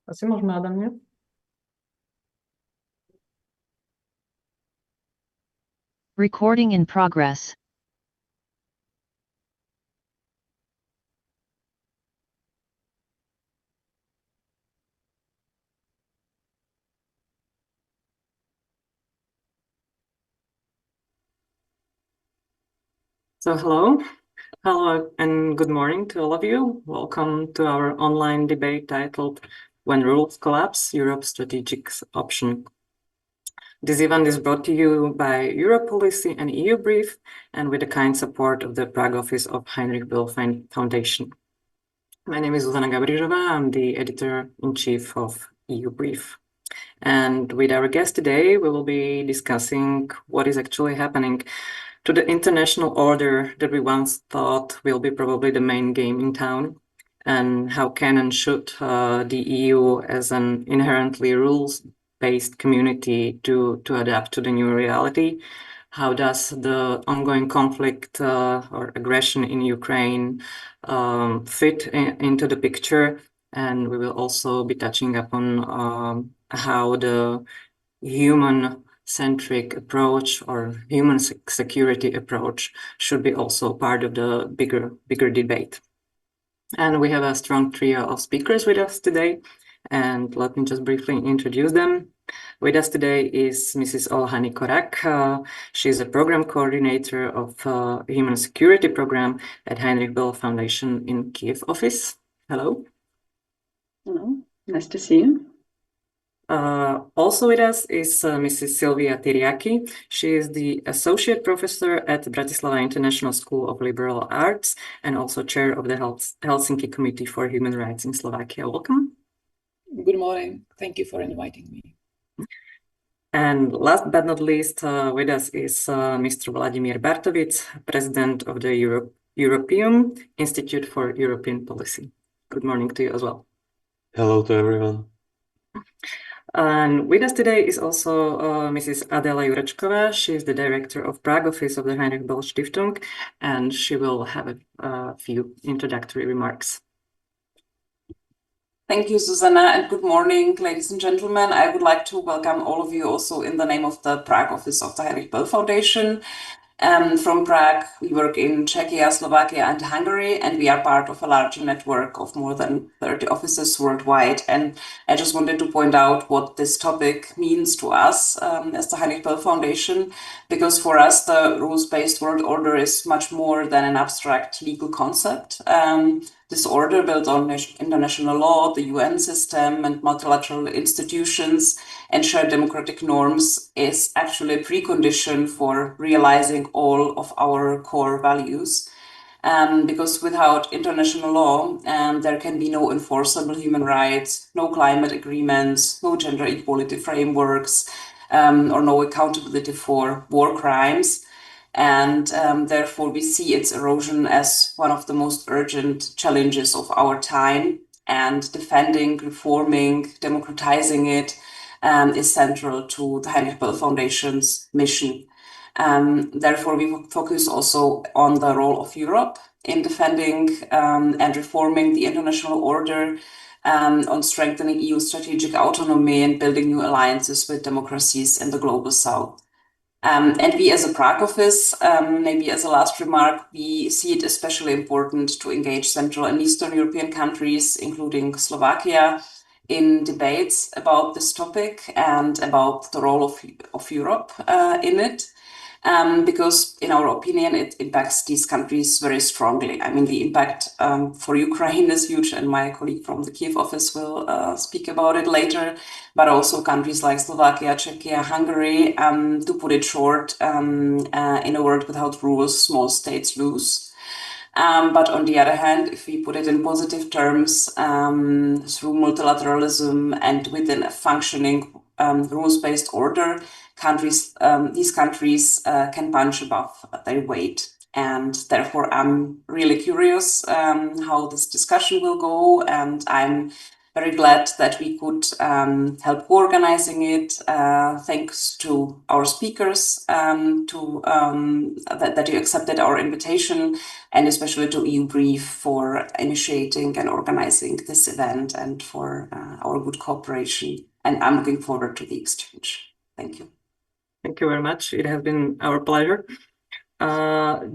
Asi môžeme, Adam, nie? Recording in progress. So hello and good morning to all of you. Welcome to our online debate titled When Rules Collapse, Europe's Strategic Option. This event is brought to you by Europe Policy and euBrief and with the kind support of the Prague office of Heinrich Bölla Foundation. My name is Zuzana Gabrižová. I'm the editor-in-chief of euBrief. And with our guest today, we will be discussing what is actually happening to the international order that we once thought will be probably the main game in town, and how can and should the EU as an inherently rules-based community to adapt to the new reality? How does the ongoing conflict or aggression in Ukraine fit into the picture? And we will also be touching upon how the human-centric approach or human security approach should be also part of the bigger debate. And we have a strong trio of speakers with us today, and let me just briefly introduce them. With us today is Mrs. Olha Nykorak. She's a program coordinator of Human Security Program at Heinrich Bölla Foundation in Kiev office. Hello. Hello, nice to see you. Also with us is Mrs. Sylvia Tiryaki. She is the Associate Professor at Bratislava International School of Liberal Arts and also Chair of the Helsinki Committee for Human Rights in Slovakia. Welcome. Good morning. Thank you for inviting me. And last but not least, with us is Mr. Vladimír Bartovic, President of the European Institute for European Policy. Good morning to you as well. Hello to everyone. And with us today is also Mrs. Adéla Jurečková. She is the director of Prague office of the Heinrich Bölla Stiftung, and she will have a few introductory remarks. Thank you, Zuzana, and good morning, ladies and gentlemen. I would like to welcome all of you also in the name of the Prague office of the Heinrich Bölla Foundation. From Prague, we work in Czechia, Slovakia, and Hungary, and we are part of a larger network of more than 30 offices worldwide. And I just wanted to point out what this topic means to us as the Heinrich Bölla Foundation, because for us, the rules-based world order is much more than an abstract legal concept. This order, built on international law, the UN system, and multilateral institutions and shared democratic norms, is actually a precondition for realizing all of our core values. Because without international law, there can be no enforceable human rights, no climate agreements, no gender equality frameworks, or no accountability for war crimes. And therefore, we see its erosion as one of the most urgent challenges of our time, and defending, reforming, democratizing it is central to the Heinrich Bölla Foundation's mission. Therefore, we focus also on the role of Europe in defending and reforming the international order, on strengthening EU strategic autonomy and building new alliances with democracies in the global south. And we as a Prague office, maybe as a last remark, we see it especially important to engage Central and Eastern European countries, including Slovakia, in debates about this topic and about the role of Europe in it. Because in our opinion, it impacts these countries very strongly. I mean, the impact for Ukraine is huge, and my colleague from the Kiev office will speak about it later, but also countries like Slovakia, Czechia, Hungary. To put it short, in a world without rules, small states lose. But on the other hand, if we put it in positive terms, through multilateralism and within a functioning rules-based order, these countries can punch above their weight. And therefore, I'm really curious how this discussion will go, and I'm very glad that we could help organizing it. Thanks to our speakers that you accepted our invitation, and especially to euBrief for initiating and organizing this event and for our good cooperation. And I'm looking forward to the exchange. Thank you. Thank you very much. It has been our pleasure.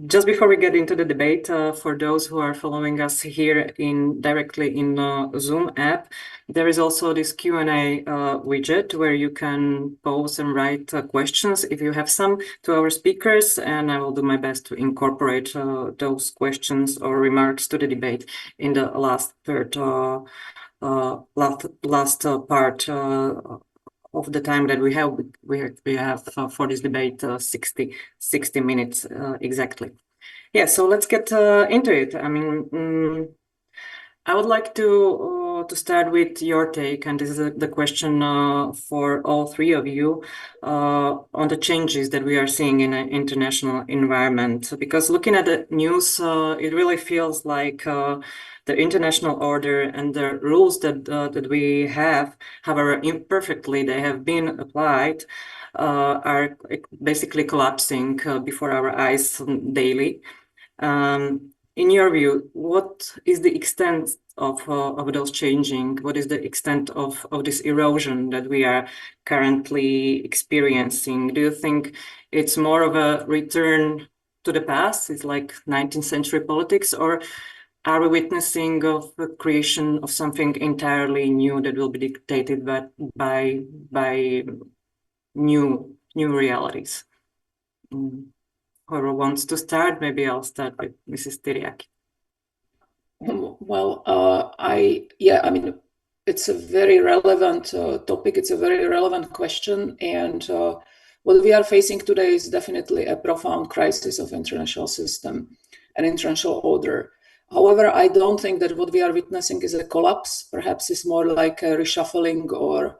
Just before we get into the debate, for those who are following us here directly in Zoom app, there is also this Q&A widget where you can pose and write questions if you have some to our speakers, and I will do my best to incorporate those questions or remarks to the debate in the last part of the time that we have for this debate, 60 minutes exactly. Yeah, so let's get into it. I mean, I would like to start with your take, and this is the question for all three of you on the changes that we are seeing in an international environment. Because looking at the news, it really feels like the international order and the rules that we have, however imperfectly they have been applied, are basically collapsing before our eyes daily. In your view, what is the extent of those changing? What is the extent of this erosion that we are currently experiencing? Do you think it's more of a return to the past? It's like 19th century politics, or are we witnessing of the creation of something entirely new that will be dictated by new realities? Whoever wants to start, maybe I'll start with Mrs. Tiryaki. Well, I mean, it's a very relevant topic. It's a very relevant question, and what we are facing today is definitely a profound crisis of international system and international order. However, I don't think that what we are witnessing is a collapse. Perhaps it's more like a reshuffling or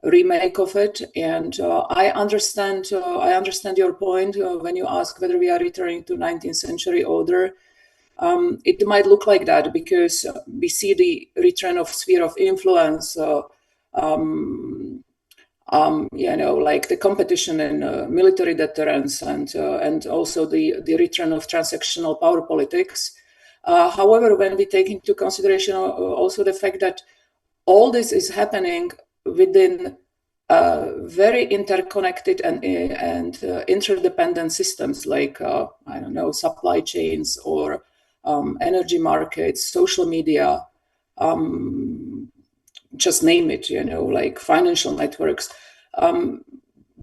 a remake of it. And I understand your point when you ask whether we are returning to 19th century order. It might look like that because we see the return of sphere of influence, like the competition in military deterrence, and also the return of transactional power politics. However, when we take into consideration also the fact that all this is happening within very interconnected and interdependent systems like, I don't know, supply chains or energy markets, social media, just name it, like financial networks.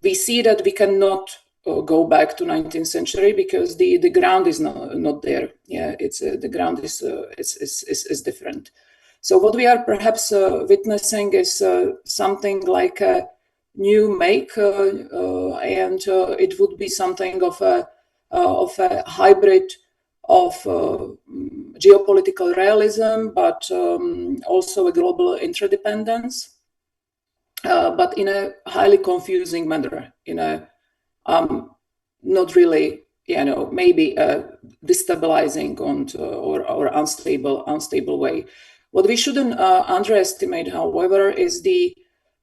We see that we cannot go back to 19th century because the ground is not there. Yeah, the ground is different. So what we are perhaps witnessing is something like a new make, and it would be something of a hybrid of geopolitical realism, but also a global interdependence, but in a highly confusing manner, in a not really, maybe destabilizing or unstable way. What we shouldn't underestimate, however, is the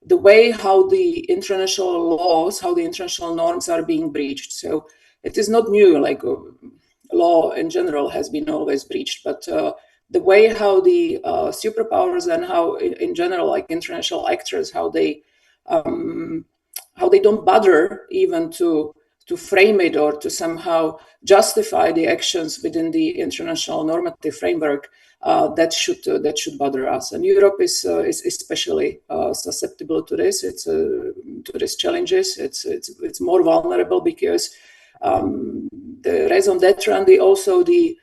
way how the international laws, how the international norms are being breached. So it is not new, like law in general has been always breached, but the way how the superpowers and how in general, like international actors, how they don't bother even to frame it or to somehow justify the actions within the international normative framework, that should bother us. And Europe is especially susceptible to this. To these challenges. It's more vulnerable because the raison d'être and also the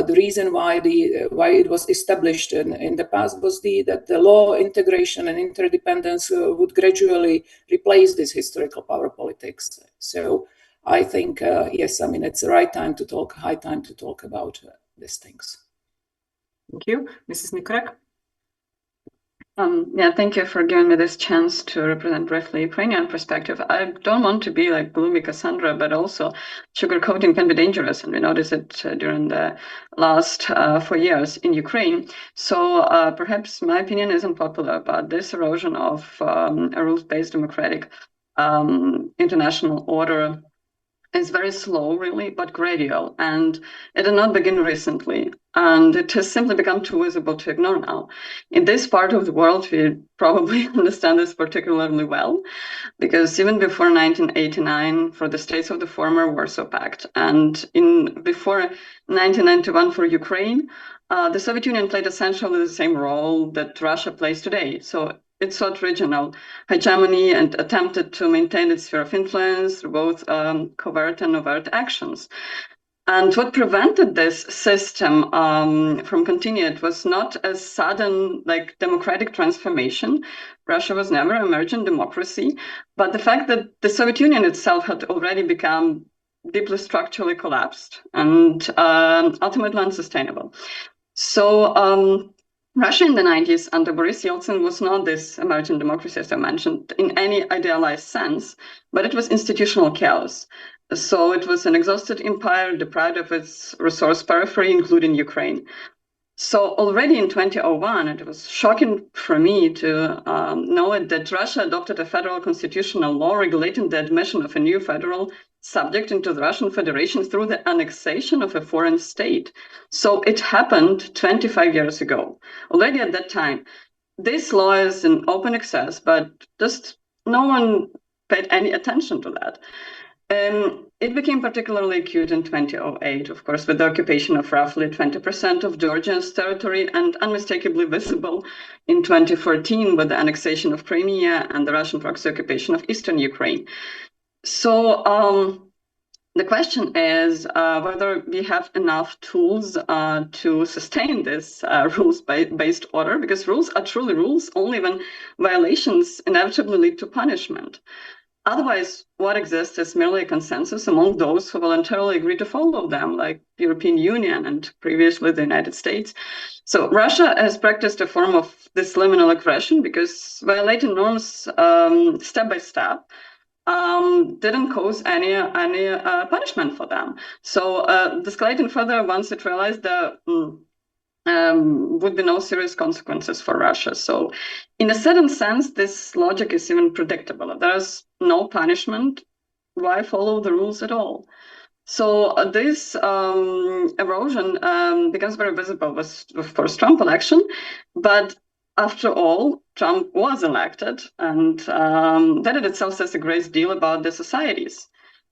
reason why it was established in the past was that the law integration and interdependence would gradually replace this historical power politics. So I think yes, I mean it's the high time to talk about these things. Thank you, Mrs. Nykorak. Yeah, thank you for giving me this chance to represent briefly Ukrainian perspective. I don't want to be like gloomy Cassandra, but also sugarcoating can be dangerous, and we noticed it during the last 4 years in Ukraine. So perhaps my opinion isn't popular, but this erosion of a rules-based democratic international order is very slow, really, but gradual, and it did not begin recently, and it has simply become too visible to ignore now. In this part of the world, we probably understand this particularly well, because even before 1989, for the states of the former Warsaw Pact, and before 1991 for Ukraine, the Soviet Union played essentially the same role that Russia plays today. So it sought regional hegemony and attempted to maintain its sphere of influence through both covert and overt actions. And what prevented this system from continuing was not a sudden, like, democratic transformation. Russia was never an emergent democracy, but the fact that the Soviet Union itself had already become deeply structurally collapsed and ultimately unsustainable. So Russia in the 90s under Boris Yeltsin was not this emergent democracy, as I mentioned, in any idealized sense, but it was institutional chaos. So it was an exhausted empire deprived of its resource periphery, including Ukraine. So already in 2001, it was shocking for me to know that Russia adopted a federal constitutional law regulating the admission of a new federal subject into the Russian Federation through the annexation of a foreign state. So it happened 25 years ago. Already at that time, this law is in open access, but just no one paid any attention to that. It became particularly acute in 2008, of course, with the occupation of roughly 20% of Georgia's territory, and unmistakably visible in 2014 with the annexation of Crimea and the Russian proxy occupation of eastern Ukraine. So the question is whether we have enough tools to sustain this rules-based order, because rules are truly rules only when violations inevitably lead to punishment. Otherwise, what exists is merely a consensus among those who voluntarily agree to follow them, like the European Union and previously the United States. So Russia has practiced a form of this liminal aggression because violating norms step by step didn't cause any punishment for them. So escalating further once it realized the would be no serious consequences for Russia. So in a certain sense, this logic is even predictable. If there's no punishment, why follow the rules at all? So this erosion becomes very visible with, of course, Trump election. But after all, Trump was elected, and that in itself says a great deal about the societies.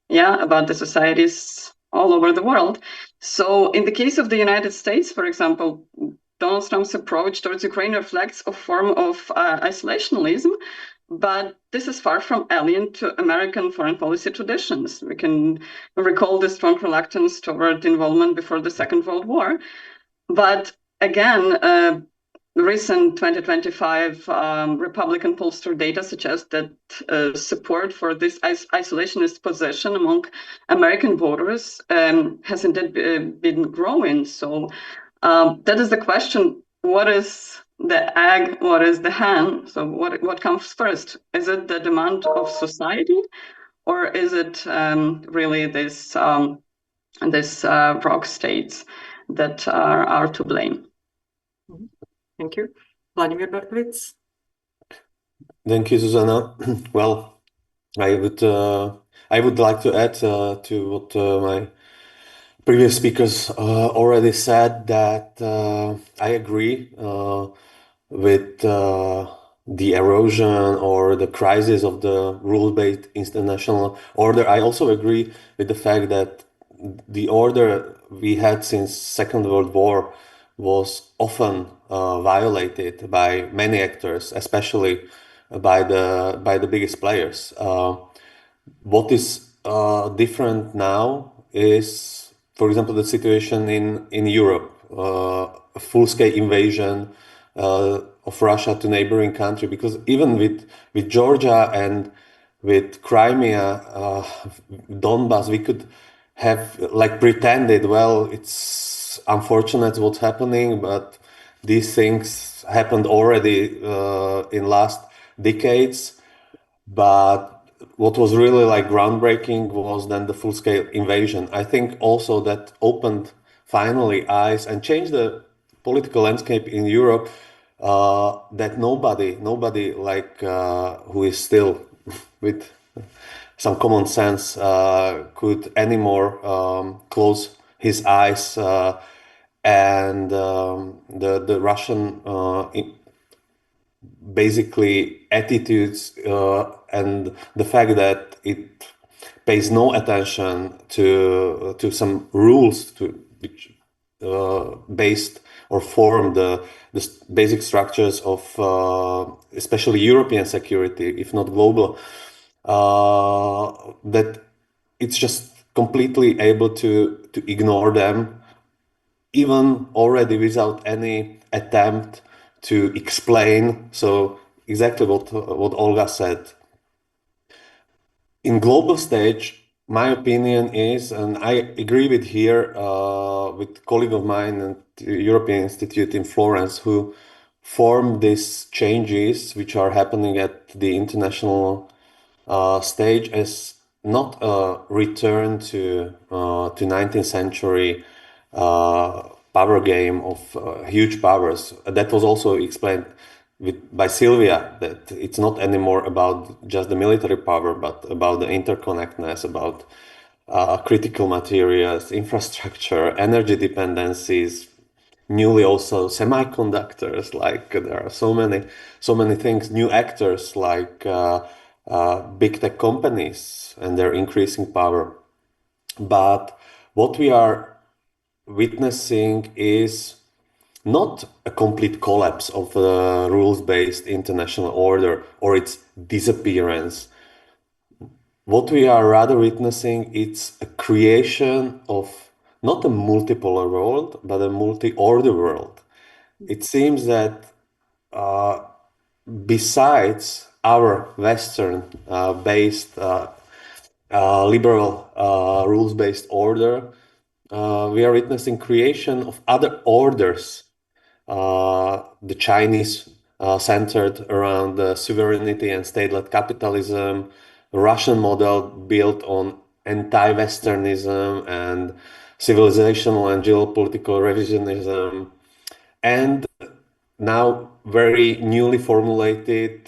Yeah, about the societies all over the world. So in the case of the United States, for example, Donald Trump's approach towards Ukraine reflects a form of isolationism, but this is far from alien to American foreign policy traditions. We can recall the strong reluctance toward involvement before the Second World War. But again, recent 2025 Republican pollster data suggests that support for this isolationist position among American voters has indeed been growing. So that is the question: what is the egg? What is the hen? So what comes first? Is it the demand of society, or is it really this rogue states that are to blame? Thank you. Vladimír Bartovic. Thank you, Zuzana. Well, I would like to add to what my previous speakers already said, that I agree with the erosion or the crisis of the rule-based international order. I also agree with the fact that the order we had since Second World War was often violated by many actors, especially by the biggest players. What is different now is, for example, the situation in Europe, a full-scale invasion of Russia to neighboring country. Because even with Georgia and with Crimea, Donbass, we could have like pretended, well, it's unfortunate what's happening, but these things happened already in last decades, but what was really like groundbreaking was then the full-scale invasion. I think also that opened finally eyes and changed the political landscape in Europe, that nobody like who is still with some common sense could anymore close his eyes, and the Russian basically attitudes and the fact that it pays no attention to some rules which based or form the basic structures of especially European security, if not global, that it's just completely able to ignore them, even already without any attempt to explain. So exactly what Olga said. In global stage, my opinion is, and I agree with here with a colleague of mine at the European Institute in Florence, who formed these changes which are happening at the international stage, as not a return to 19th century power game of huge powers. That was also explained by Sylvia, that it's not anymore about just the military power, but about the interconnectedness, about critical materials, infrastructure, energy dependencies, newly also semiconductors. Like there are so many things, new actors like big tech companies and their increasing power. But what we are witnessing is not a complete collapse of the rules-based international order or its disappearance. What we are rather witnessing, it's a creation of not a multipolar world, but a multi-order world. It seems that besides our Western-based liberal rules-based order, we are witnessing creation of other orders. The Chinese centered around sovereignty and state-led capitalism, the Russian model built on anti-Westernism and civilizational and geopolitical revisionism, and now very newly formulated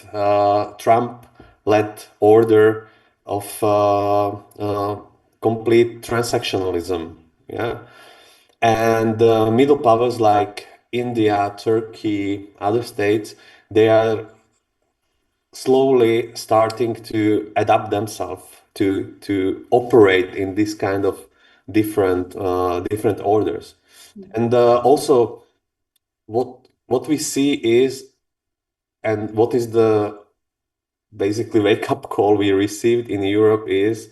Trump-led order of complete transactionalism. Yeah, and middle powers like India, Turkey, other states, they are slowly starting to adapt themselves to operate in this kind of different orders. And also what we see is, and what is the basically wake-up call we received in Europe, is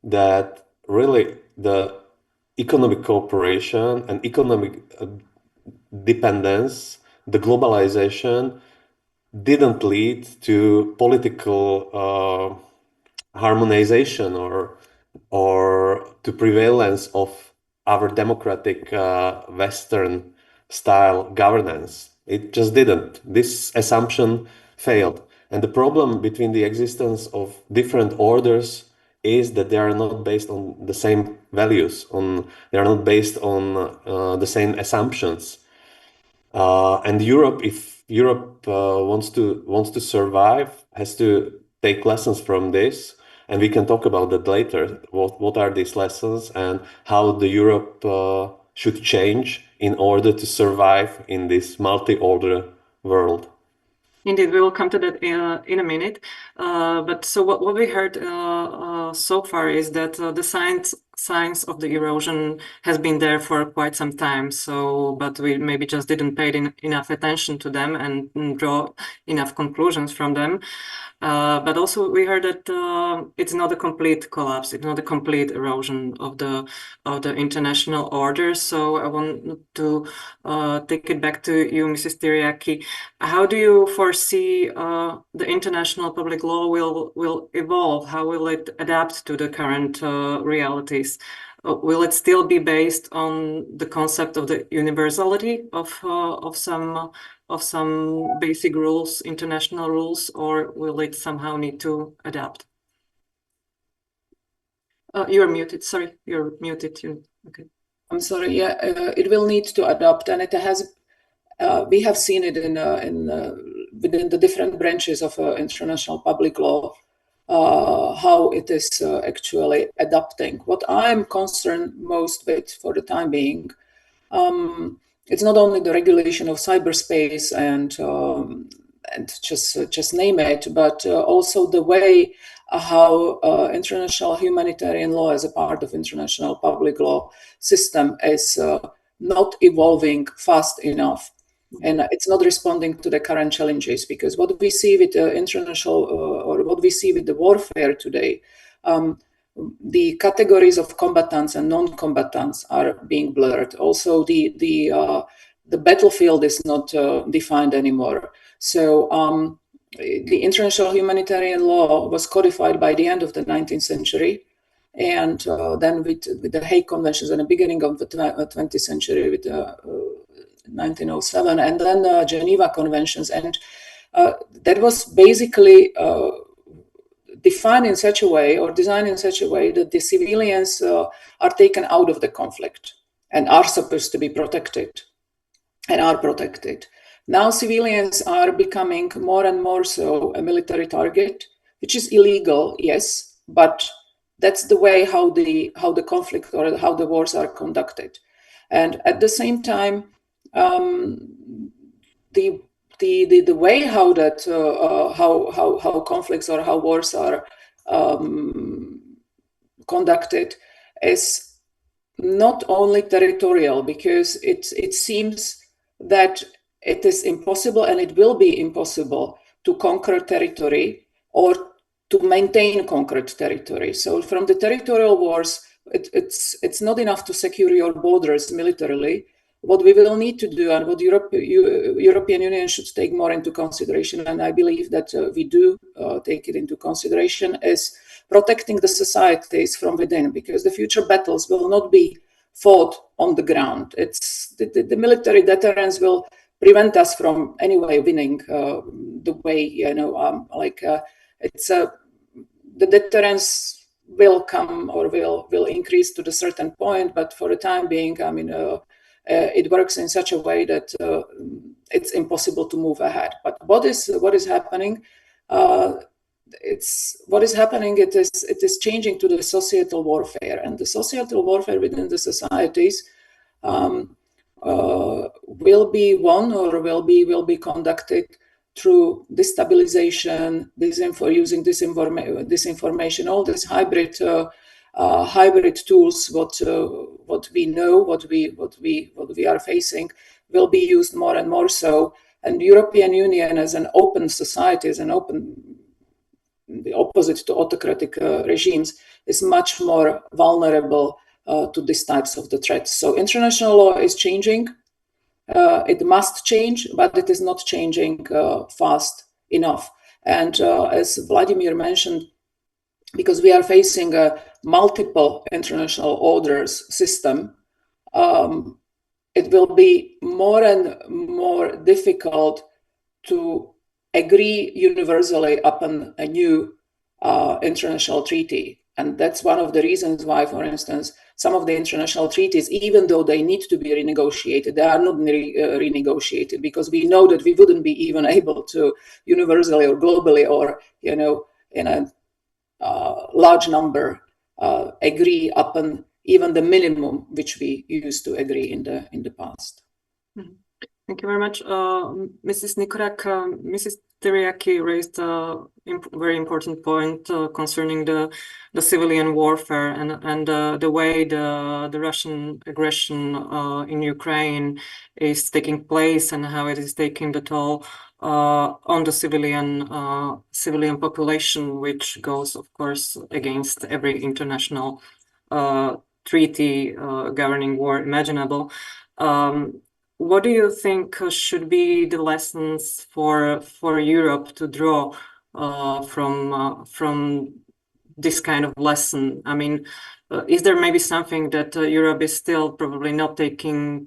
that really the economic cooperation and economic dependence, the globalization, didn't lead to political harmonization or to prevalence of our democratic Western style governance. It just didn't. This assumption failed. And the problem between the existence of different orders is that they are not based on the same values, they are not based on the same assumptions. And Europe, if Europe wants to survive, has to take lessons from this, and we can talk about that later. What are these lessons and how the Europe should change in order to survive in this multi-order world? Indeed, we will come to that in a minute. But so what we heard so far is that the signs of the erosion has been there for quite some time. So, but we maybe just didn't pay enough attention to them and draw enough conclusions from them. But also we heard that it's not a complete collapse, it's not a complete erosion of the international order. So I want to take it back to you, Mrs. Tiryaki. How do you foresee the international public law will evolve? How will it adapt to the current realities? Will it still be based on the concept of the universality of of some basic rules, international rules, or will it somehow need to adapt? You're muted. Sorry, you're muted. Okay. I'm sorry. Yeah, it will need to adapt, and it has. We have seen it within the different branches of international public law, how it is actually adapting. What I'm concerned most with for the time being, it's not only the regulation of cyberspace and just name it, but also the way how international humanitarian law as a part of international public law system is not evolving fast enough. And it's not responding to the current challenges, because what we see with the international or what we see with the warfare today, the categories of combatants and non-combatants are being blurred. Also, the battlefield is not defined anymore. So the international humanitarian law was codified by the end of the 19th century, and then with the Hague Conventions in the beginning of the 20th century with 1907, and then Geneva Conventions, and that was basically defined in such a way or designed in such a way that the civilians are taken out of the conflict and are supposed to be protected and are protected. Now civilians are becoming more and more so a military target, which is illegal, yes, but that's the way how the conflict or how the wars are conducted. And at the same time, the way how that how conflicts or how wars are conducted is not only territorial, because it seems that it is impossible, and it will be impossible, to conquer territory or to maintain conquered territory. So from the territorial wars, it's not enough to secure your borders militarily. What we will need to do, and what European Union should take more into consideration, and I believe that we do take it into consideration, is protecting the societies from within, because the future battles will not be fought on the ground. It's the military deterrence will prevent us from anyway winning the way, the deterrence will come or will increase to a certain point, but for the time being, I mean, it works in such a way that it's impossible to move ahead. But what is happening? It is changing to the societal warfare, and the societal warfare within the societies will be won or will be conducted through destabilization, using disinformation, all these hybrid tools. What we know, what we are facing, will be used more and more so. And the European Union, as an open society, the opposite to autocratic regimes, is much more vulnerable to these types of the threats. So international law is changing. It must change, but it is not changing fast enough. And as Vladimír mentioned, because we are facing a multiple international orders system, it will be more and more difficult to agree universally upon a new international treaty. And that's one of the reasons why, for instance, some of the international treaties, even though they need to be renegotiated, they are not renegotiated, because we know that we wouldn't be even able to universally or globally or, in a large number, agree upon even the minimum which we used to agree in the past. Thank you very much. Mrs. Nykorak, Mrs. Tiryaki raised a very important point concerning the civilian warfare and the way the Russian aggression in Ukraine is taking place, and how it is taking the toll on the civilian population, which goes, of course, against every international treaty governing war imaginable. What do you think should be the lessons for Europe to draw from this kind of lesson? I mean, is there maybe something that Europe is still probably not taking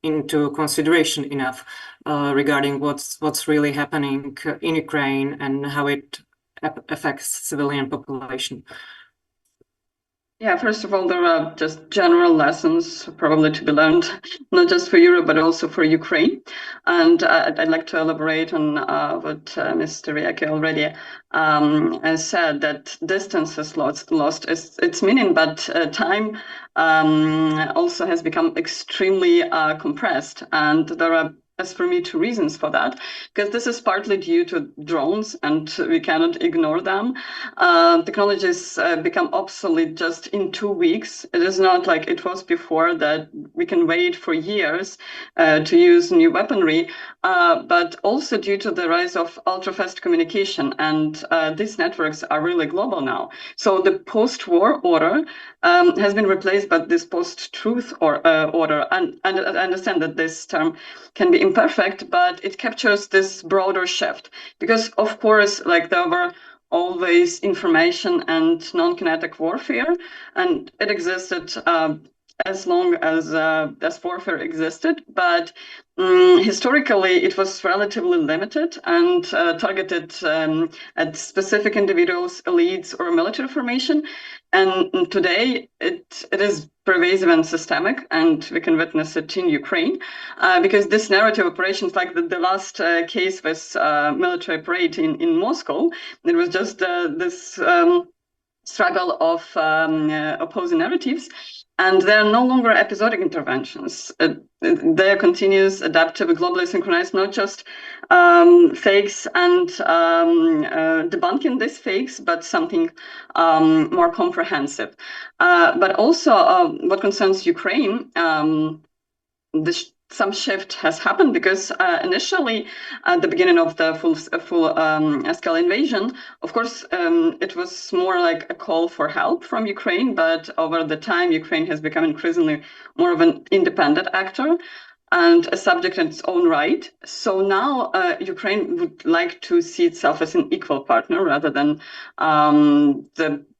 into consideration enough regarding what's really happening in Ukraine and how it affects civilian population? Yeah, first of all, there are just general lessons probably to be learned, not just for Europe, but also for Ukraine. And I'd like to elaborate on what Ms. Tiryaki already said, that distance has lost its meaning, but time also has become extremely compressed. And there are, as for me, two reasons for that, because this is partly due to drones, and we cannot ignore them. Technologies become obsolete just in 2 weeks. It is not like it was before, that we can wait for years to use new weaponry, but also due to the rise of ultra-fast communication, and these networks are really global now. So the post-war order has been replaced by this post-truth order, and I understand that this term can be imperfect, but it captures this broader shift, because of course, like, there were always information and non-kinetic warfare, and it existed as long as warfare existed, but historically it was relatively limited and targeted at specific individuals, elites, or military formation. And today it is pervasive and systemic, and we can witness it in Ukraine, because this narrative operations, like the last case with military parade in Moscow, it was just this struggle of opposing narratives. And they're no longer episodic interventions. They're continuous, adaptive, globally synchronized, not just fakes and debunking these fakes, but something more comprehensive. But also what concerns Ukraine, some shift has happened, because initially, at the beginning of the full-scale invasion, of course, it was more like a call for help from Ukraine, but over the time, Ukraine has become increasingly more of an independent actor and a subject in its own right. So now Ukraine would like to see itself as an equal partner, rather than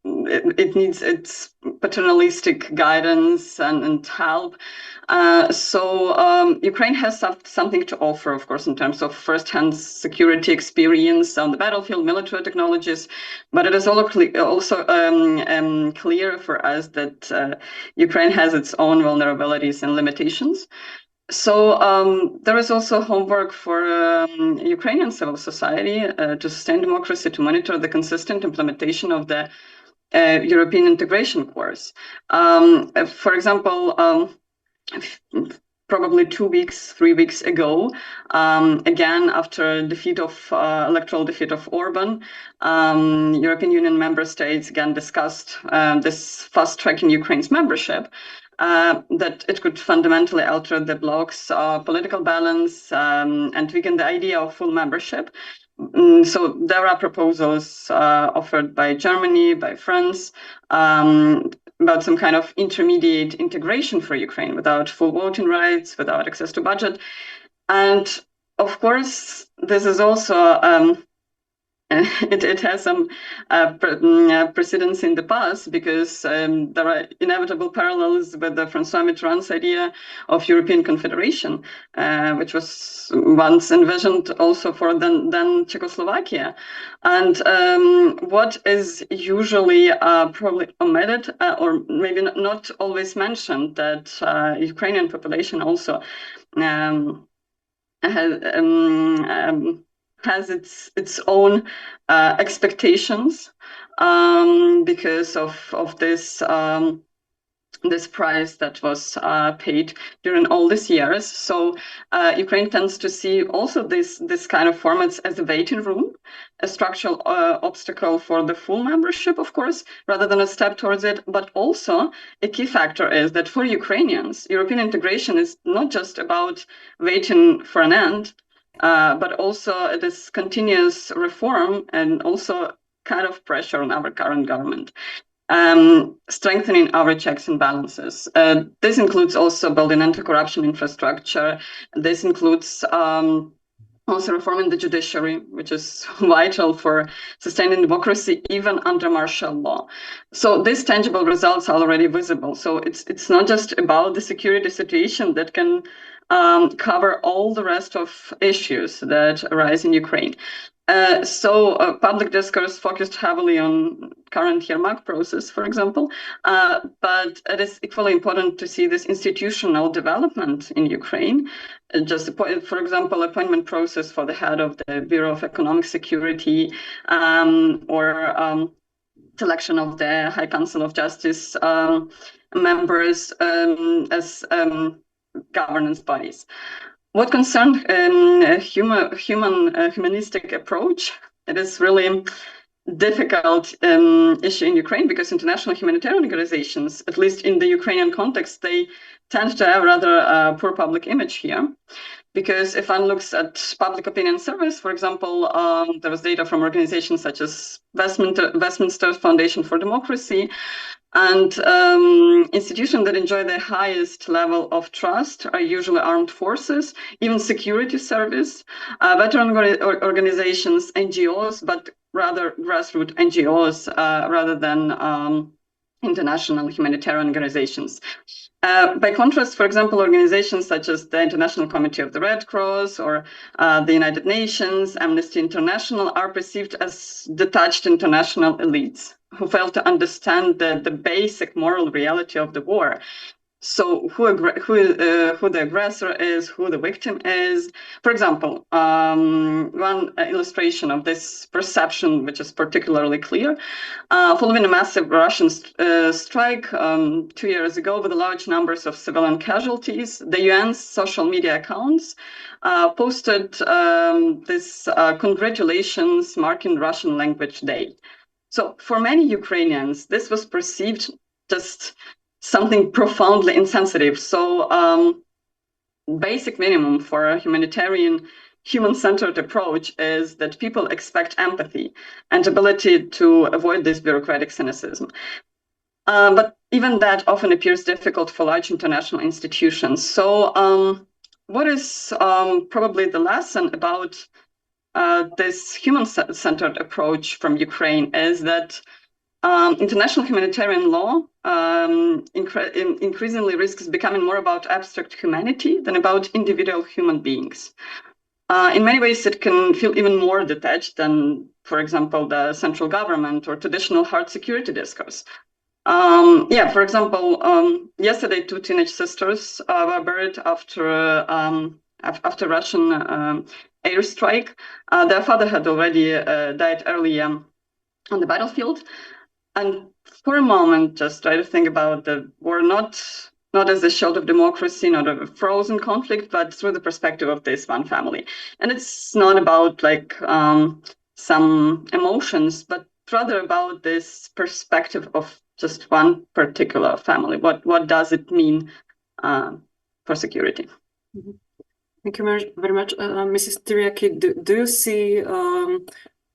it needs its paternalistic guidance and help. So Ukraine has something to offer, of course, in terms of first-hand security experience on the battlefield, military technologies, but it is also clear for us that Ukraine has its own vulnerabilities and limitations. So there is also homework for Ukrainian civil society to sustain democracy, to monitor the consistent implementation of the European integration course. For example, probably 3 weeks ago, again, after electoral defeat of Orban, European Union member states again discussed this fast-tracking Ukraine's membership, that it could fundamentally alter the bloc's political balance and weaken the idea of full membership. So there are proposals offered by Germany, by France, about some kind of intermediate integration for Ukraine without full voting rights, without access to budget. And of course, this is also it has some precedence in the past, because there are inevitable parallels with the François Mitterrand's idea of European Confederation, which was once envisioned also for then Czechoslovakia. And what is usually probably omitted, or maybe not always mentioned, that Ukrainian population also has its own expectations because of this price that was paid during all these years. So Ukraine tends to see also this kind of formats as a waiting room, a structural obstacle for the full membership, of course, rather than a step towards it. But also a key factor is that for Ukrainians, European integration is not just about waiting for an end, but also this continuous reform, and also kind of pressure on our current government, strengthening our checks and balances. This includes also building anti-corruption infrastructure. This includes also reforming the judiciary, which is vital for sustaining democracy even under martial law. So these tangible results are already visible. So it's not just about the security situation that can cover all the rest of issues that arise in Ukraine. So public discourse focused heavily on current Yermak process, for example, but it is equally important to see this institutional development in Ukraine. For example, appointment process for the head of the Bureau of Economic Security, or selection of the High Council of Justice members as governance bodies. What concerns humanistic approach, it is really difficult issue in Ukraine, because international humanitarian organizations, at least in the Ukrainian context, they tend to have rather poor public image here. Because if one looks at public opinion surveys, for example, there was data from organizations such as Westminster Foundation for Democracy, and institutions that enjoy the highest level of trust are usually armed forces, even security service, veteran organizations, NGOs, but rather grassroots NGOs rather than international humanitarian organizations. By contrast, for example, organizations such as the International Committee of the Red Cross or the United Nations, Amnesty International, are perceived as detached international elites who fail to understand the basic moral reality of the war. So who the aggressor is, who the victim is. For example, one illustration of this perception, which is particularly clear, following a massive Russian strike 2 years ago with large numbers of civilian casualties, the UN's social media accounts posted this congratulations marking Russian language day. So for many Ukrainians, this was perceived just something profoundly insensitive. So basic minimum for a humanitarian, human-centered approach is that people expect empathy and ability to avoid this bureaucratic cynicism. But even that often appears difficult for large international institutions. So what is probably the lesson about this human-centered approach from Ukraine is that international humanitarian law increasingly risks becoming more about abstract humanity than about individual human beings. In many ways, it can feel even more detached than, for example, the central government or traditional hard security discourse. For example, yesterday, 2 teenage sisters were buried after Russian airstrike. Their father had already died early on the battlefield. And for a moment, just try to think about the war not as a shield of democracy, not a frozen conflict, but through the perspective of this one family. And it's not about like some emotions, but rather about this perspective of just one particular family. What does it mean for security? Mm-hmm. Thank you very much. Mrs. Tiryaki, do you see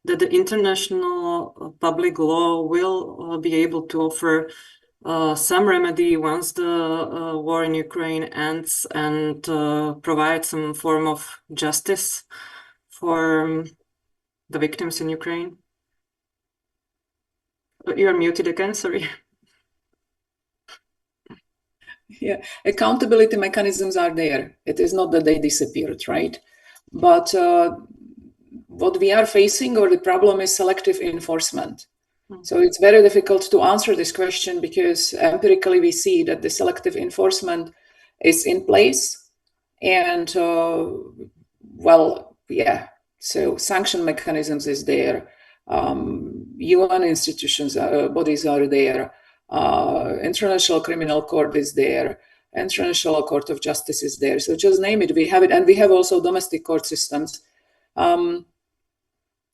that the international public law will be able to offer some remedy once the war in Ukraine ends and provide some form of justice for the victims in Ukraine? You are muted again, sorry. Yeah, accountability mechanisms are there. It is not that they disappeared, right? But what we are facing, or the problem, is selective enforcement. Mm-hmm. So it's very difficult to answer this question because empirically we see that the selective enforcement is in place. And so sanction mechanisms is there. UN institutions, bodies are there. International Criminal Court is there. International Court of Justice is there. So just name it, we have it. And we have also domestic court systems.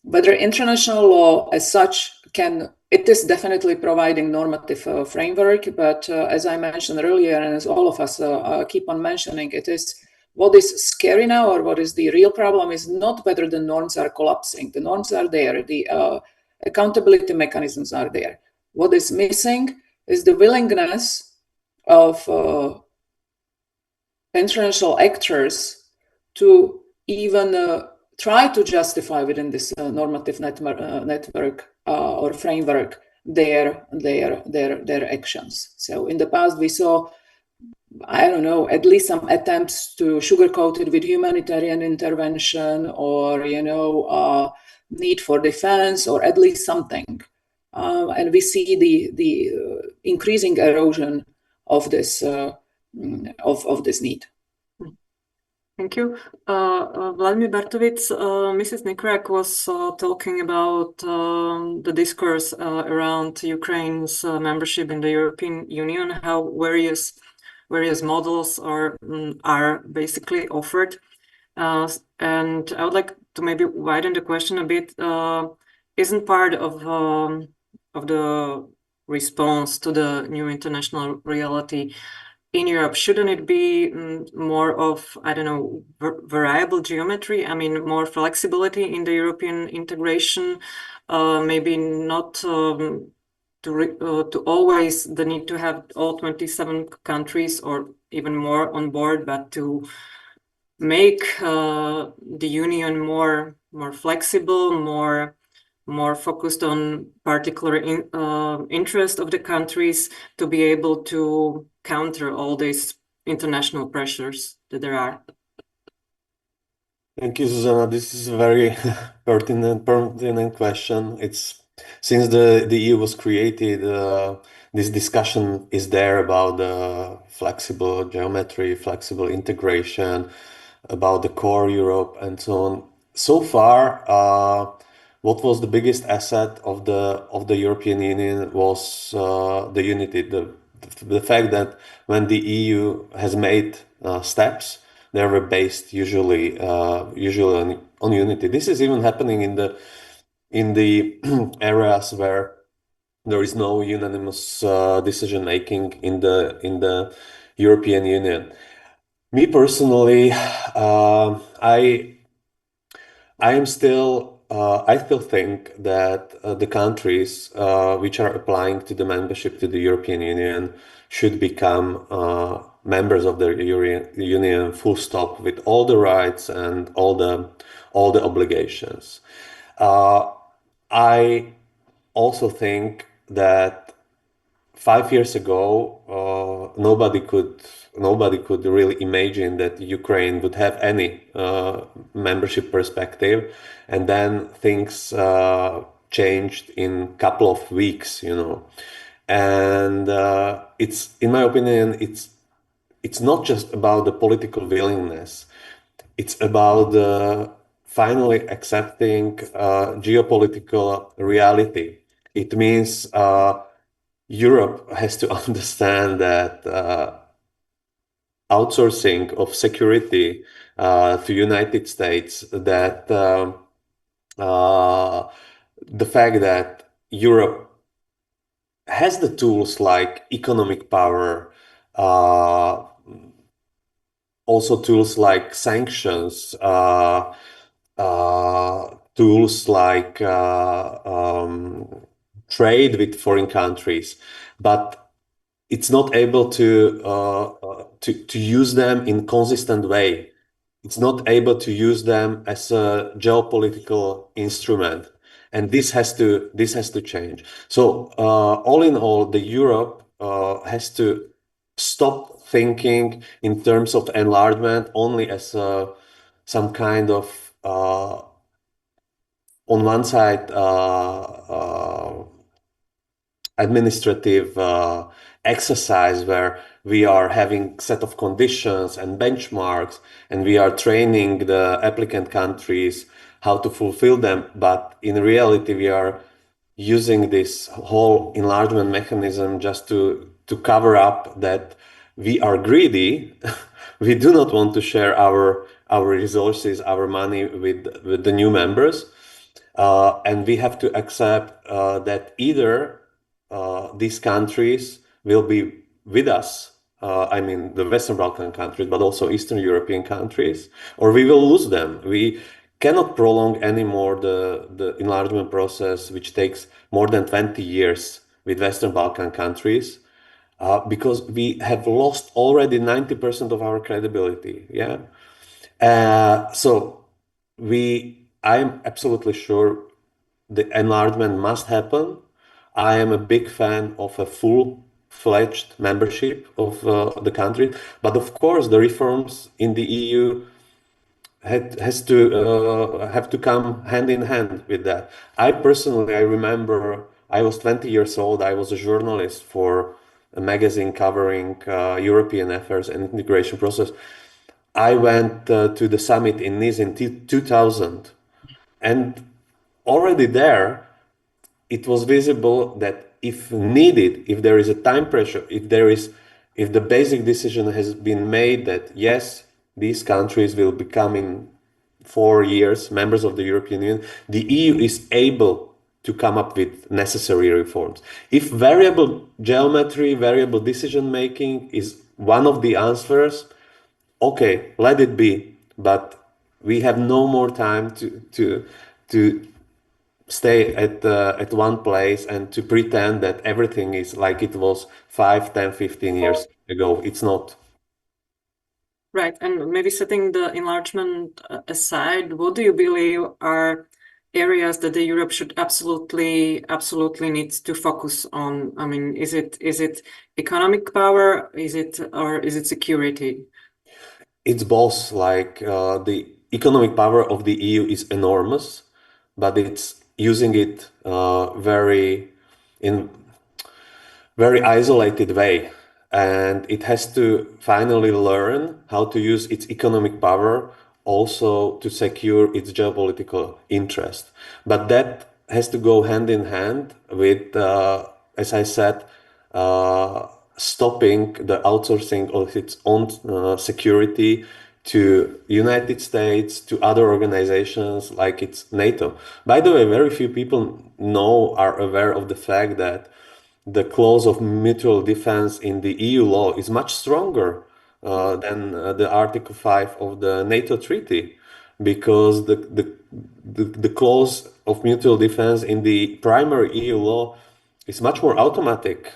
Whether international law as such it is definitely providing normative framework, but as I mentioned earlier, and as all of us keep on mentioning, it is what is scary now, or what is the real problem, is not whether the norms are collapsing. The norms are there, the accountability mechanisms are there. What is missing is the willingness of international actors to even try to justify within this normative network or framework their actions. So in the past we saw I don't know, at least some attempts to sugarcoat it with humanitarian intervention or, need for defense, or at least something. And we see the increasing erosion of this need. Thank you. Vladimír Bartovic, Mrs. Nykorak was talking about the discourse around Ukraine's membership in the European Union, how various models are basically offered. And I would like to maybe widen the question a bit. Isn't part of the response to the new international reality in Europe, shouldn't it be more of, I don't know, variable geometry? I mean, more flexibility in the European integration, maybe not to always the need to have all 27 countries or even more on board, but to make the union more flexible, more focused on particular interest of the countries to be able to counter all these international pressures that there are. Thank you, Zuzana. This is a very pertinent question. It's since the EU was created, this discussion is there about the flexible geometry, flexible integration, about the core Europe, and so on. So far, what was the biggest asset of the European Union was the unity, the fact that when the EU has made steps, they were based usually on unity. This is even happening in the areas where there is no unanimous decision making in the European Union. Me personally, I still think that the countries which are applying to the membership to the European Union should become members of the Union, full stop, with all the rights and all the obligations. I also think that 5 years ago, nobody could really imagine that Ukraine would have any membership perspective, and then things changed in a couple of weeks, And it's, in my opinion, it's not just about the political willingness. It's about finally accepting geopolitical reality. It means Europe has to understand that outsourcing of security to United States, that the fact that Europe has the tools like economic power, also tools like sanctions, tools like trade with foreign countries, but it's not able to use them in consistent way. It's not able to use them as a geopolitical instrument, and this has to change. So all in all, the Europe has to stop thinking in terms of enlargement only as some kind of on one side administrative exercise where we are having set of conditions and benchmarks, and we are training the applicant countries how to fulfill them. But in reality, we are using this whole enlargement mechanism just to cover up that we are greedy. We do not want to share our resources, our money with the new members, and we have to accept that either these countries will be with us, I mean the Western Balkan countries, but also Eastern European countries, or we will lose them. We cannot prolong anymore the enlargement process, which takes more than 20 years with Western Balkan countries, because we have lost already 90% of our credibility. Yeah. So I'm absolutely sure the enlargement must happen. I am a big fan of a full fledged membership of the country. But of course, the reforms in the EU have to come hand in hand with that. I remember I was 20 years old. I was a journalist for a magazine covering European affairs and integration process. I went to the summit in Nice in 2000, and already there, it was visible that if needed, if there is a time pressure, if the basic decision has been made that yes, these countries will become in 4 years members of the European Union, the EU is able to come up with necessary reforms. If variable geometry, variable decision making is one of the answers, okay, let it be. But we have no more time to stay at one place and to pretend that everything is like it was 5, 10, 15 years ago. It's not. Right, and maybe setting the enlargement aside, what do you believe are areas that the Europe should absolutely needs to focus on? I mean, is it economic power? Is it security? It's both. Like the economic power of the EU is enormous, but it's using it in very isolated way. And it has to finally learn how to use its economic power also to secure its geopolitical interest. But that has to go hand in hand with, as I said, stopping the outsourcing of its own security to United States, to other organizations like it's NATO. By the way, very few people are aware of the fact that the clause of mutual defense in the EU law is much stronger than the Article 5 of the NATO treaty, because the clause of mutual defense in the primary EU law is much more automatic.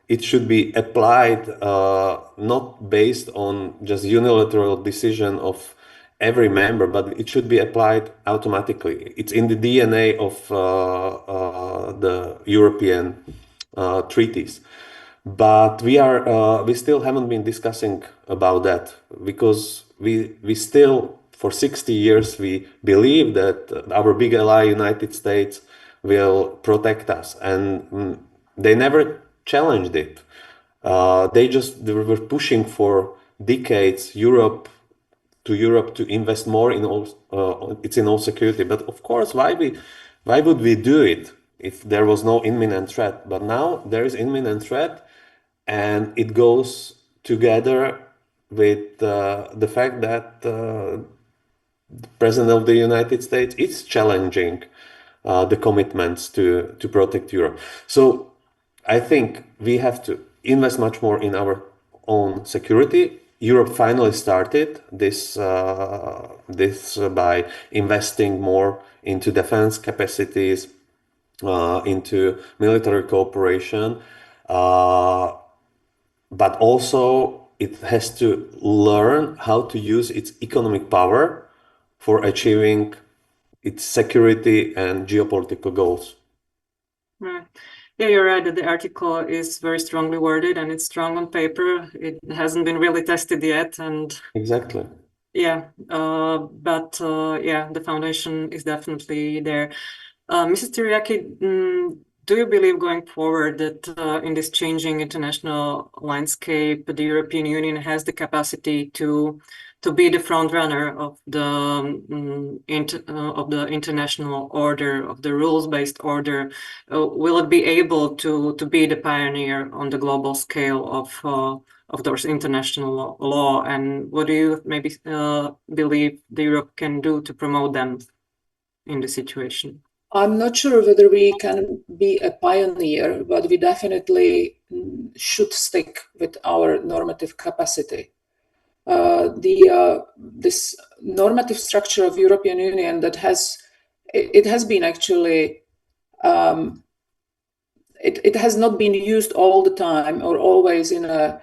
It should be applied not based on just unilateral decision of every member, but it should be applied automatically. It's in the DNA of the European treaties. But we still haven't been discussing about that, because we still, for 60 years, we believe that our big ally, United States, will protect us, and they never challenged it. They were pushing for decades Europe to invest more in its own security. But of course, why would we do it if there was no imminent threat? But now there is imminent threat, and it goes together with the fact that the President of the United States is challenging the commitments to protect Europe. So I think we have to invest much more in our own security. Europe finally started this by investing more into defense capacities, into military cooperation, but also it has to learn how to use its economic power for achieving its security and geopolitical goals. Right. Yeah, you're right that the article is very strongly worded, and it's strong on paper. It hasn't been really tested yet, and exactly. Yeah, but the foundation is definitely there. Mrs. Tiryaki, do you believe going forward that in this changing international landscape, the European Union has the capacity to be the front runner of the international order, of the rules-based order? Will it be able to be the pioneer on the global scale of those international law? And what do you maybe believe the Europe can do to promote them in the situation? I'm not sure whether we can be a pioneer, but we definitely should stick with our normative capacity. This normative structure of European Union that has been actually it has not been used all the time or always in a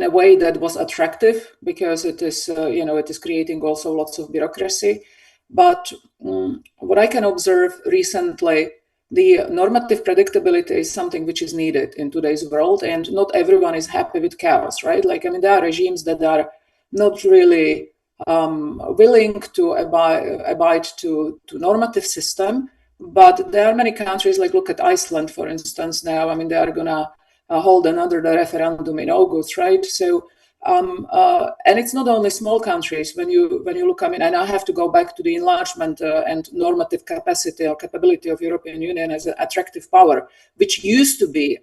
way that was attractive, because it is it is creating also lots of bureaucracy. But what I can observe recently the normative predictability is something which is needed in today's world, and not everyone is happy with chaos, right? Like, I mean, there are regimes that are not really willing to abide to normative system, but there are many countries, like look at Iceland, for instance, now. I mean, they are gonna hold another referendum in August, right? So, and it's not only small countries. When you look, I mean, and I have to go back to the enlargement and normative capacity or capability of European Union as an attractive power, which used to be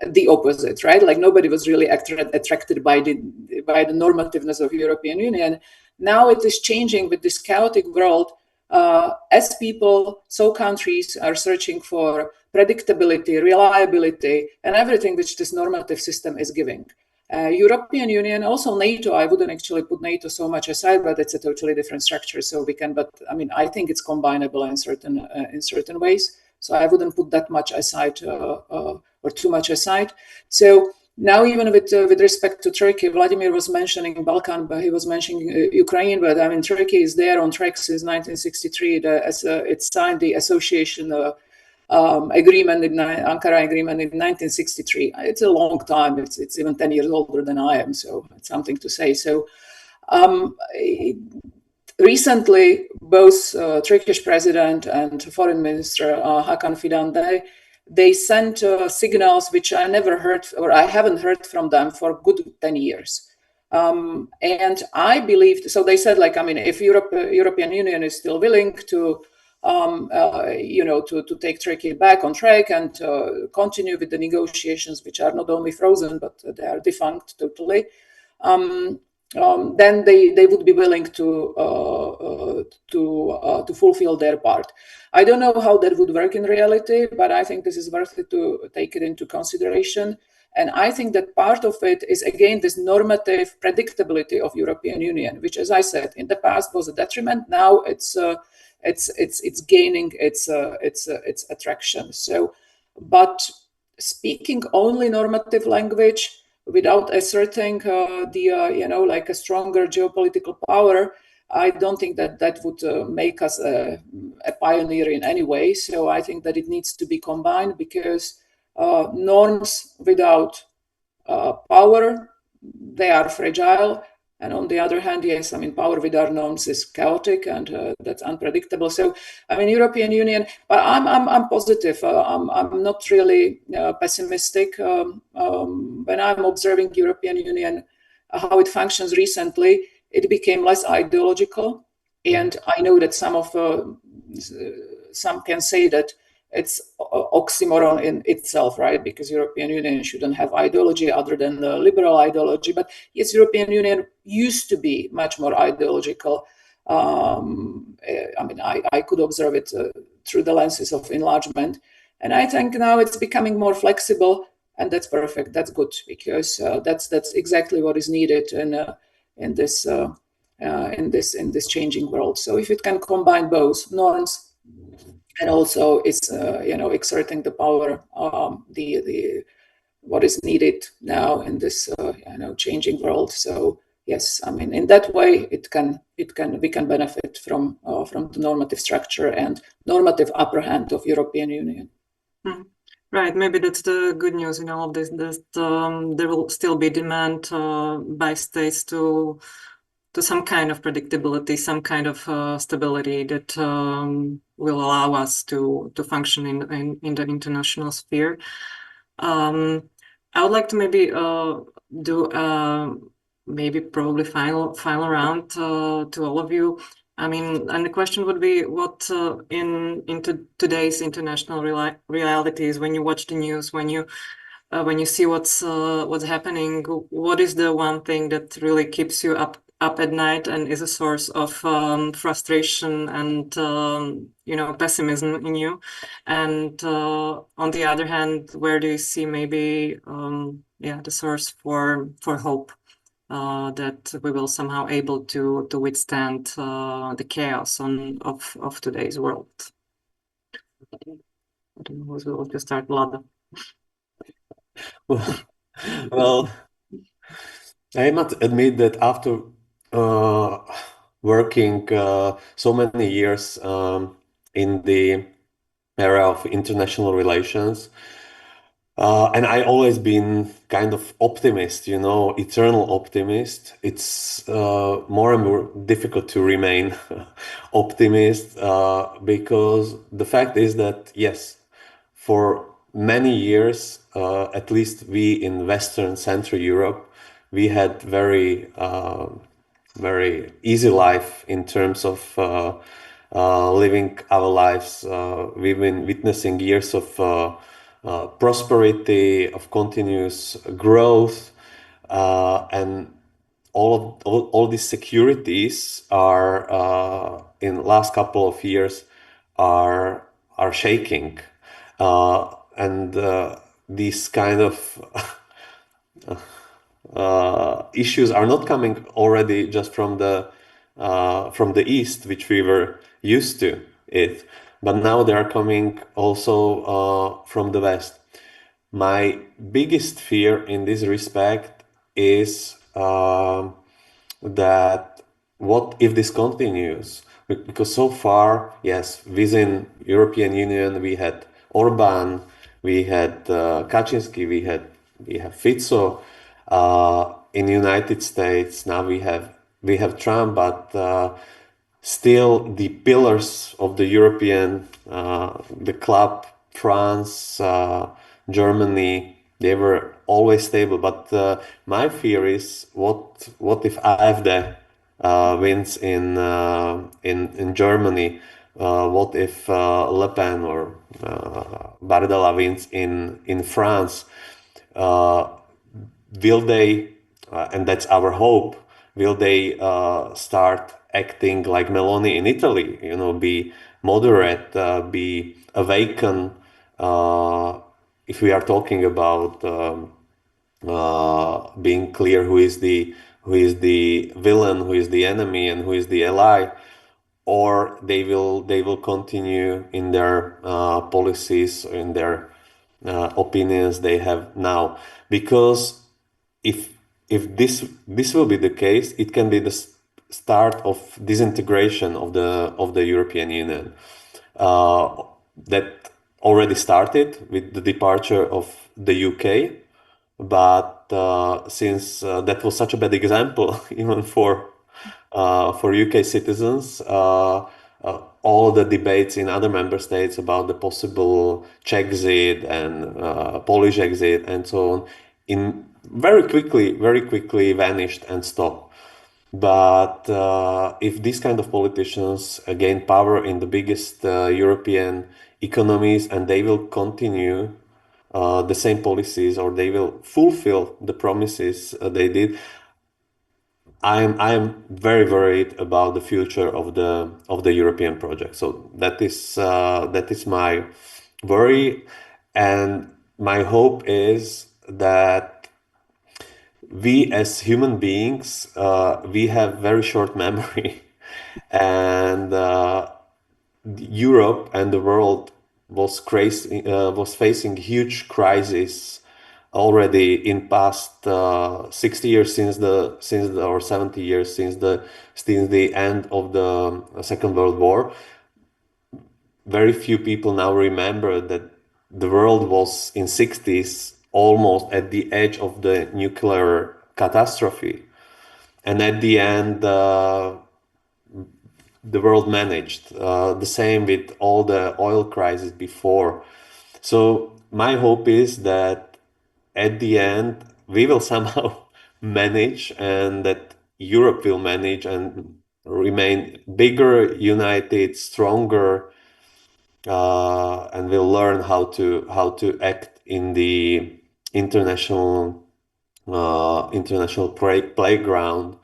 the opposite, right? Like nobody was really attracted by the normativeness of European Union. Now it is changing with this chaotic world. As people, so countries are searching for predictability, reliability, and everything which this normative system is giving. European Union, also NATO, I wouldn't actually put NATO so much aside, but it's a totally different structure. So we can, but I mean, I think it's combinable in certain ways. So I wouldn't put that much aside or too much aside. So now, even with respect to Turkey, Vladimir was mentioning Balkan, but he was mentioning Ukraine. But I mean, Turkey is there on track since 1963. It signed the association agreement, Ankara agreement in 1963. It's a long time. It's even 10 years older than I am, so it's something to say. So recently, both Turkish president and foreign minister Hakan Fidan, they sent signals which I never heard, or I haven't heard from them for a good 10 years. And I believed, so they said, like, I mean, if European Union is still willing to, to take Turkey back on track and continue with the negotiations, which are not only frozen, but they are defunct totally, then they would be willing to fulfill their part. I don't know how that would work in reality, but I think this is worth it to take it into consideration. And I think that part of it is, again, this normative predictability of European Union, which, as I said, in the past was a detriment. Now it's gaining its attraction. So, but speaking only normative language without asserting like a stronger geopolitical power, I don't think that would make us a pioneer in any way. So I think that it needs to be combined, because norms without power, they are fragile. And on the other hand, yes, I mean, power without norms is chaotic, and that's unpredictable. So, I mean, European Union, but I'm positive. I'm not really pessimistic. When I'm observing European Union, how it functions recently, it became less ideological. And I know that some can say that it's oxymoron in itself, right? Because European Union shouldn't have ideology other than the liberal ideology. But yes, European Union used to be much more ideological. I mean, I could observe it through the lenses of enlargement. And I think now it's becoming more flexible, and that's perfect. That's good, because that's exactly what is needed in this changing world. So if it can combine both norms, and also it's exerting the power, what is needed now in this changing world. So yes, I mean, in that way we can benefit from the normative structure and normative upper hand of European Union. Right, maybe that's the good news in all of this, that there will still be demand by states to some kind of predictability, some kind of stability that will allow us to function in the international sphere. I would like to maybe do maybe probably final round to all of you. I mean, and the question would be, what into today's international realities, when you watch the news, when you see what's happening, what is the one thing that really keeps you up at night and is a source of frustration and pessimism in you? And on the other hand, where do you see maybe the source for hope that we will somehow able to withstand the chaos of today's world? I don't know who's going to start, Lada. Well, I must admit that after working so many years in the era of international relations. And I always been kind of optimist, you know, eternal optimist. It's more and more difficult to remain optimist because the fact is that, yes, for many years, at least we in Western Central Europe, we had very easy life in terms of living our lives. We've been witnessing years of prosperity, of continuous growth, and all these securities are in the last couple of years are shaking, and these kind of issues are not coming already just from the east, which we were used to it, but now they are coming also from the west. My biggest fear in this respect is that what if this continues? Because so far, yes, within European Union we had Orban, we had Kaczynski, we have Fico. In United States now we have Trump, but still the pillars of the European the club, France, Germany, they were always stable. But my fear is what if AfD wins in Germany? What if Le Pen or Bardella wins in France? Will they, and that's our hope, will they start acting like Meloni in Italy? You know, be moderate, be awaken. If we are talking about being clear who is the villain, who is the enemy, and who is the ally, or they will continue in their policies, in their opinions they have now. Because if this will be the case, it can be the start of disintegration of the European Union. That already started with the departure of the UK, but since that was such a bad example, even for UK citizens, all the debates in other member states about the possible Czechzit and Polish exit and so on, very quickly vanished and stopped. But if these kind of politicians gain power in the biggest European economies, and they will continue the same policies, or they will fulfill the promises they did, I am very worried about the future of the European project. So that is my worry, and my hope is that we as human beings, we have very short memory, and Europe and the world was facing huge crisis already in past 60 years or 70 years since the end of the Second World War. Very few people now remember that the world was in 60s almost at the edge of the nuclear catastrophe, and at the end the world managed. The same with all the oil crisis before. So my hope is that at the end we will somehow manage, and that Europe will manage and remain bigger, united, stronger, and will learn how to act in the international playground.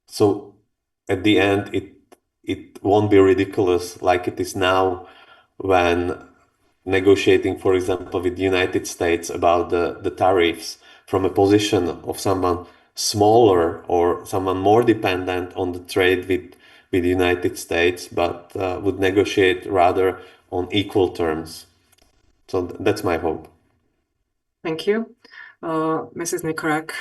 So at the end it won't be ridiculous like it is now, when negotiating, for example, with the United States about the tariffs from a position of someone smaller or someone more dependent on the trade with the United States, but would negotiate rather on equal terms. So that's my hope. Thank you. Mrs. Nykorak.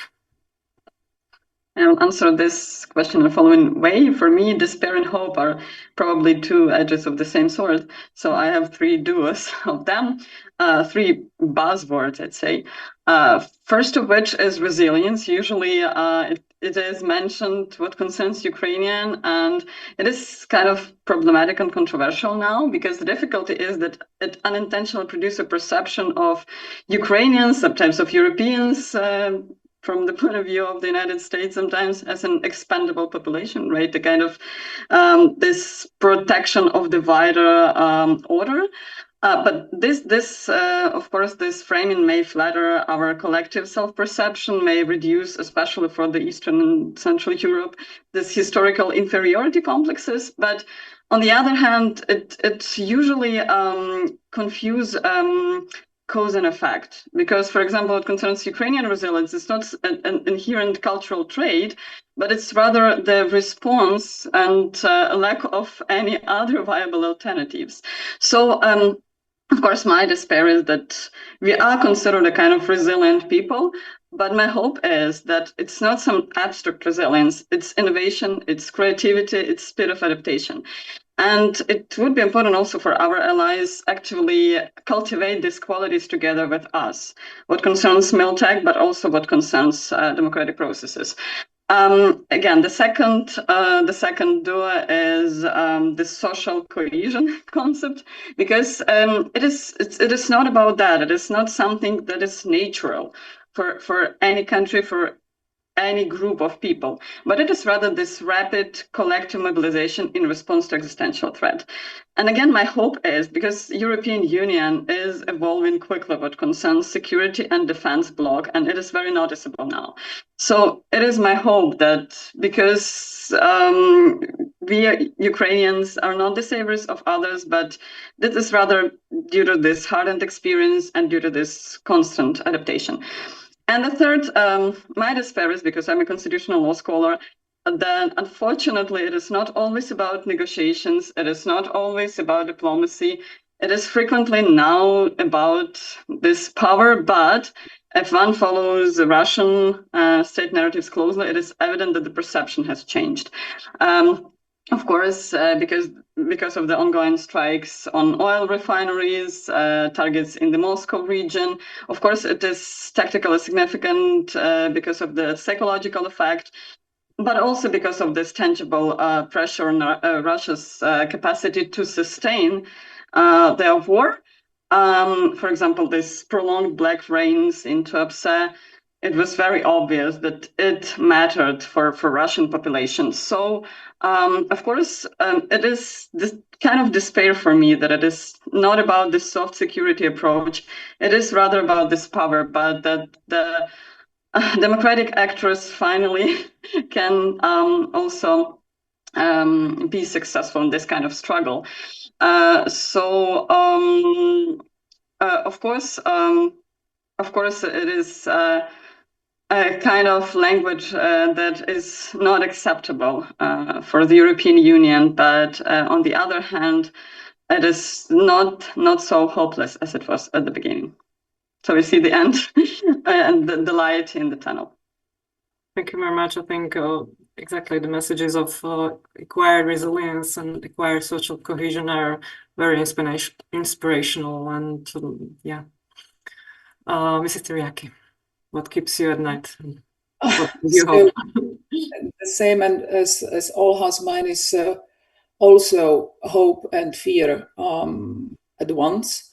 I'll answer this question in the following way. For me, despair and hope are probably two edges of the same sword. So I have three duos of them, three buzzwords, I'd say. First of which is resilience. Usually it is mentioned what concerns Ukrainian, and it is kind of problematic and controversial now, because the difficulty is that it unintentionally produces a perception of Ukrainians, sometimes of Europeans, from the point of view of the United States, sometimes as an expendable population, right? The kind of this protection of the wider order. But this, of course, this framing may flatter our collective self-perception, may reduce, especially for the Eastern and Central Europe, this historical inferiority complexes. But on the other hand, it usually confuse cause and effect, because, for example, what concerns Ukrainian resilience, it's not an inherent cultural trait, but it's rather the response and lack of any other viable alternatives. So, of course, my despair is that we are considered a kind of resilient people, but my hope is that it's not some abstract resilience, it's innovation, it's creativity, it's spirit of adaptation. And it would be important also for our allies actively cultivate these qualities together with us, what concerns Miltech, but also what concerns democratic processes. Again, the second duo is the social cohesion concept, because it is not about that. It is not something that is natural for any country, for any group of people, but it is rather this rapid collective mobilization in response to existential threat. And again, my hope is, because European Union is evolving quickly what concerns security and defense bloc, and it is very noticeable now. So it is my hope that, because we Ukrainians are not the saviors of others, but this is rather due to this hardened experience and due to this constant adaptation. And the third, my despair is, because I'm a constitutional law scholar, that unfortunately it is not always about negotiations, it is not always about diplomacy, it is frequently now about this power, but if one follows the Russian state narratives closely, it is evident that the perception has changed. Of course, because of the ongoing strikes on oil refineries, targets in the Moscow region. Of course, it is tactically significant because of the psychological effect, but also because of this tangible pressure on Russia's capacity to sustain their war. For example, this prolonged black rains in Tuapse, it was very obvious that it mattered for Russian populations. So, of course, it is this kind of despair for me that it is not about this soft security approach. It is rather about this power, but that the democratic actors finally can also be successful in this kind of struggle. Of course, it is a kind of language that is not acceptable for the European Union, but on the other hand, it is not so hopeless as it was at the beginning. So we see the end and the light in the tunnel. Thank you very much. I think exactly the messages of acquired resilience and acquired social cohesion are very inspirational. And yeah, Mrs. Tiryaki, what keeps you at night? What do you hope? The same, and as Olha's, mine is also hope and fear at once.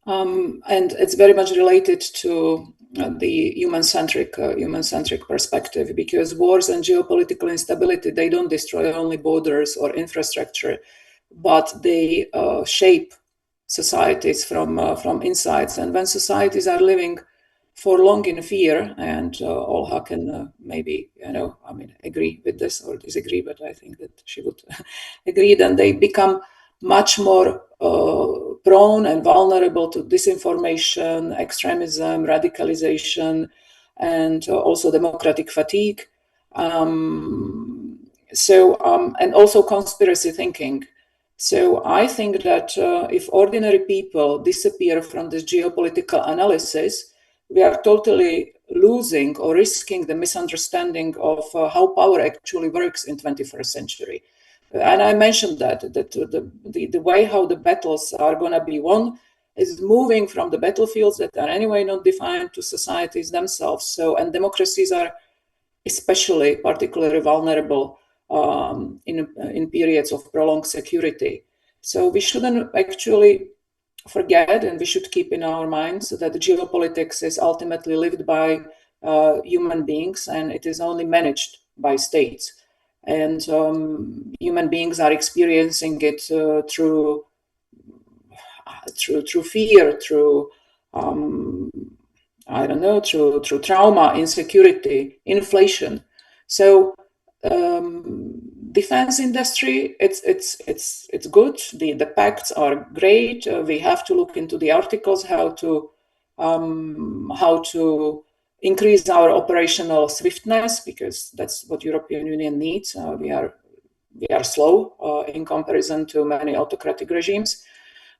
And it's very much related to the human-centric perspective, because wars and geopolitical instability, they don't destroy only borders or infrastructure, but they shape societies from inside. And when societies are living for long in fear, and Olha can maybe, agree with this or disagree, but I think that she would agree, then they become much more prone and vulnerable to disinformation, extremism, radicalization, and also democratic fatigue. And also conspiracy thinking. So I think that if ordinary people disappear from this geopolitical analysis, we are totally losing or risking the misunderstanding of how power actually works in 21st century. And I mentioned that the way how the battles are going to be won is moving from the battlefields that are anyway not defined to societies themselves. So, and democracies are especially particularly vulnerable in periods of prolonged security. So we shouldn't actually forget, and we should keep in our minds, that the geopolitics is ultimately lived by human beings, and it is only managed by states. And human beings are experiencing it through fear, through I don't know, through trauma, insecurity, inflation. So defense industry, it's good. The pacts are great. We have to look into the articles how to increase our operational swiftness, because that's what European Union needs. We are slow in comparison to many autocratic regimes,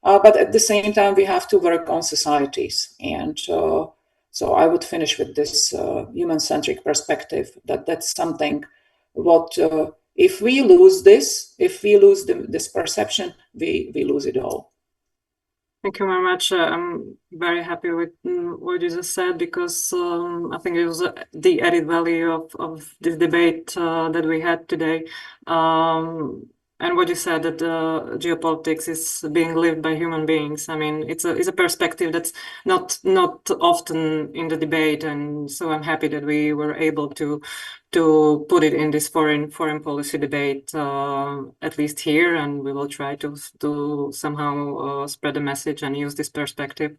but at the same time we have to work on societies. And so I would finish with this human-centric perspective, that's something what if we lose this, if we lose this perception, we lose it all. Thank you very much. I'm very happy with what you just said, because I think it was the added value of this debate that we had today. And what you said, that geopolitics is being lived by human beings. I mean, it's a perspective that's not often in the debate, and so I'm happy that we were able to put it in this foreign policy debate, at least here, and we will try to somehow spread the message and use this perspective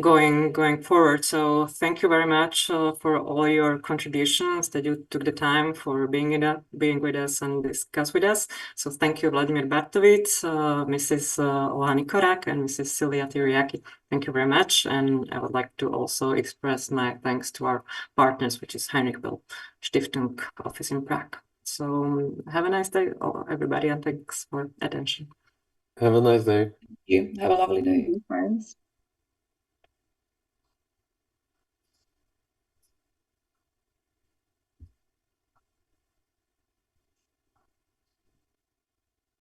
going forward. So thank you very much for all your contributions, that you took the time for being with us and discuss with us. So thank you, Vladimír Bartovic, Mrs. Olha Nykorak, and Mrs. Sylvia Tiryaki. Thank you very much. And I would like to also express my thanks to our partners, which is Heinrich Böll Stiftung office in Prague. So have a nice day, everybody, and thanks for attention. Have a nice day. Thank you. Have a lovely day. Friends.